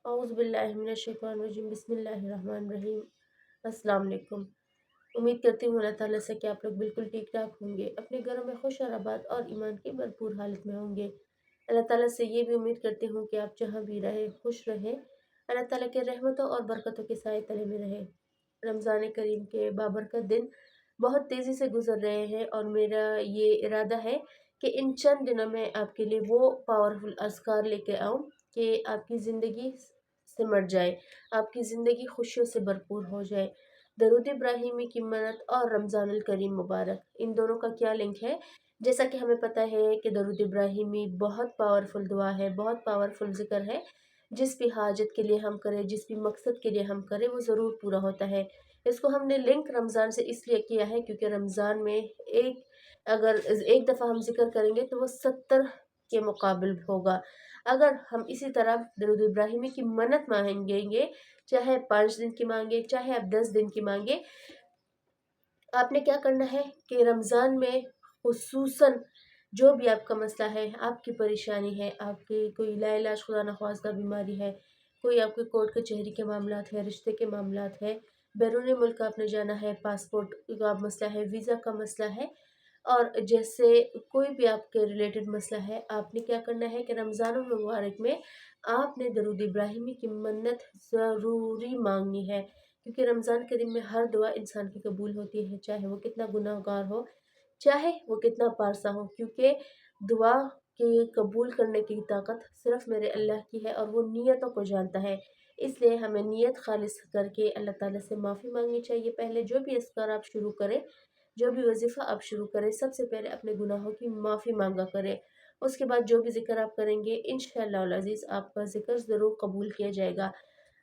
औज़ुबिल्लाहिमिनश्शैतानिर्रजीम बिस्मिल्लाहिर्रहमानिर्रहीम। अस्सलाम वालेकुम। उम्मीद करती हूँ अल्लाह ताला से कि आप लोग बिल्कुल ठीक ठाक होंगे, अपने घरों में खुश और आबाद और ईमान की भरपूर हालत में होंगे। अल्लाह ताला से ये भी उम्मीद करती हूँ कि आप जहाँ भी रहें खुश रहें, अल्लाह ताला के रहमतों और बरकतों के साए तले में रहें। रमज़ान करीम के बाबरकत दिन बहुत तेज़ी से गुजर रहे हैं और मेरा ये इरादा है कि इन चंद दिनों में आपके लिए वो पावरफुल अज़कार लेके आऊँ कि आपकी ज़िंदगी सिमट जाए, आपकी ज़िंदगी खुशियों से भरपूर हो जाए। दरूद इब्राहिमी की मन्नत और रमज़ानुल करीम मुबारक, इन दोनों का क्या लिंक है? जैसा कि हमें पता है कि दरूद इब्राहिमी बहुत पावरफुल दुआ है, बहुत पावरफुल ज़िक्र है। जिस भी हाजत के लिए हम करें, जिस भी मकसद के लिए हम करें, वो ज़रूर पूरा होता है। इसको हमने लिंक रमज़ान से इसलिए किया है क्योंकि रमज़ान में अगर एक दफ़ा हम ज़िक्र करेंगे तो वो 70 के मुकाबिल होगा। अगर हम इसी तरह दरूद इब्राहिमी की मन्नत मांगेंगे, चाहे 5 दिन की मांगे, चाहे आप 10 दिन की मांगे, आपने क्या करना है कि रमज़ान में खुसूसन जो भी आपका मसला है, आपकी परेशानी है, आपकी कोई लाइलाज खुदा न ख्वास्ता बीमारी है, कोई आपके कोर्ट कचहरी के मामलात है, रिश्ते के मामलात है, बैरूनी मुल्क आपने जाना है, पासपोर्ट का मसला है, वीज़ा का मसला है, और जैसे कोई भी आपके रिलेटेड मसला है, आपने क्या करना है कि रमज़ान मुबारक में आपने दरूद इब्राहिमी की मन्नत ज़रूरी मांगनी है, क्योंकि रमज़ान करीम में हर दुआ इंसान की कबूल होती है, चाहे वो कितना गुनाहगार हो, चाहे वो कितना पारसा हो, क्योंकि दुआ के कबूल करने की ताकत सिर्फ मेरे अल्लाह की है और वो नीयतों को जानता है। इसलिए हमें नीयत खालिस करके अल्लाह ताला से माफ़ी मांगनी चाहिए। पहले जो भी अस्कार आप शुरू करें, जो भी वजीफ़ा आप शुरू करें, सबसे पहले अपने गुनाहों की माफ़ी मांगा करें। उसके बाद जो भी ज़िक्र आप करेंगे, इंशाअल्लाह अज़ीज़ आपका ज़िक्र ज़रूर कबूल किया जाएगा।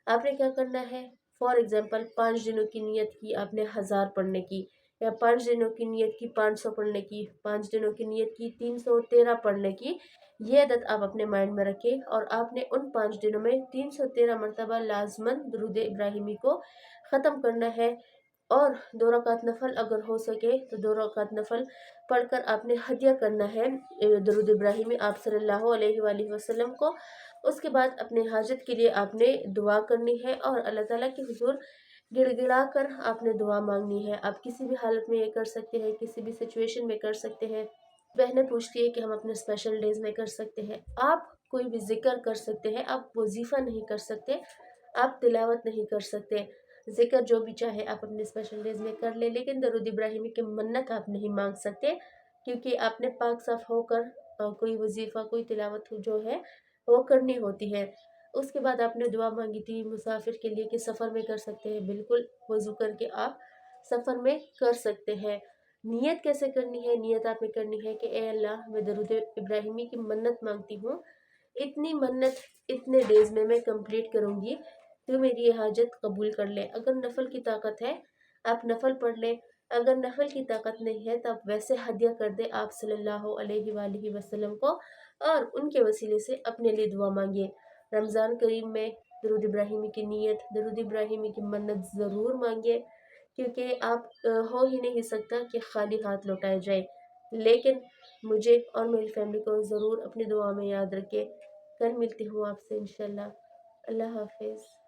आपने क्या करना है, फॉर एग्ज़ाम्पल 5 दिनों की नियत की आपने 1000 पढ़ने की, या 5 दिनों की नियत की 500 पढ़ने की, 5 दिनों की नियत की 313 पढ़ने की। ये आदत आप अपने माइंड में रखें और आपने उन 5 दिनों में 313 मरतबा लाज़मन दुरूद इब्राहिमी को ख़त्म करना है। और 2 रकात नफ़ल अगर हो सके तो 2 रकात नफ़ल पढ़कर आपने हदिया करना है दरूद इब्राहिमी आप सल्लल्लाहु अलैहि वसल्लम को। उसके बाद अपने हाजत के लिए आपने दुआ करनी है और अल्लाह ताला के हुज़ूर गिड़गिड़ा कर आपने दुआ मांगनी है। आप किसी भी हालत में ये कर सकते हैं, किसी भी सिचुएशन में कर सकते हैं। बहनें पूछती है कि हम अपने स्पेशल डेज में कर सकते हैं। आप कोई भी जिक्र कर सकते हैं, आप वजीफ़ा नहीं कर सकते, आप तिलावत नहीं कर सकते। जिक्र जो भी चाहे आप अपने स्पेशल डेज में कर ले, लेकिन दरूद इब्राहिमी की मन्नत आप नहीं मांग सकते, क्योंकि आपने पाक साफ होकर कोई वजीफ़ा कोई तिलावत जो है वो करनी होती है। उसके बाद आपने दुआ मांगी थी मुसाफिर के लिए कि सफ़र में कर सकते हैं, बिल्कुल वज़ू करके आप सफ़र में कर सकते हैं। नियत कैसे करनी है? नियत आपने करनी है कि ए अल्लाह, मैं दरूद इब्राहिमी की मन्नत मांगती हूँ, इतनी मन्नत इतने डेज़ में मैं कंप्लीट करूँगी, तो मेरी ये हाजत कबूल कर ले। अगर नफ़ल की ताकत है, आप नफ़ल पढ़ लें, अगर नफ़ल की ताकत नहीं है, तो आप वैसे हदिया कर दें आप सल्लल्लाहु अलैहि वसल्लम को और उनके वसीले से अपने लिए दुआ मांगिए। रमज़ान करीम में दरूद इब्राहिमी की नीयत, दरूद इब्राहिमी की मन्नत ज़रूर मांगिए, क्योंकि आप हो ही नहीं सकता कि खाली हाथ लौटाए जाए। लेकिन मुझे और मेरी फैमिली को ज़रूर अपनी दुआ में याद रखें। कल मिलती हूँ आपसे इंशाल्लाह। अल्लाह हाफ़िज़।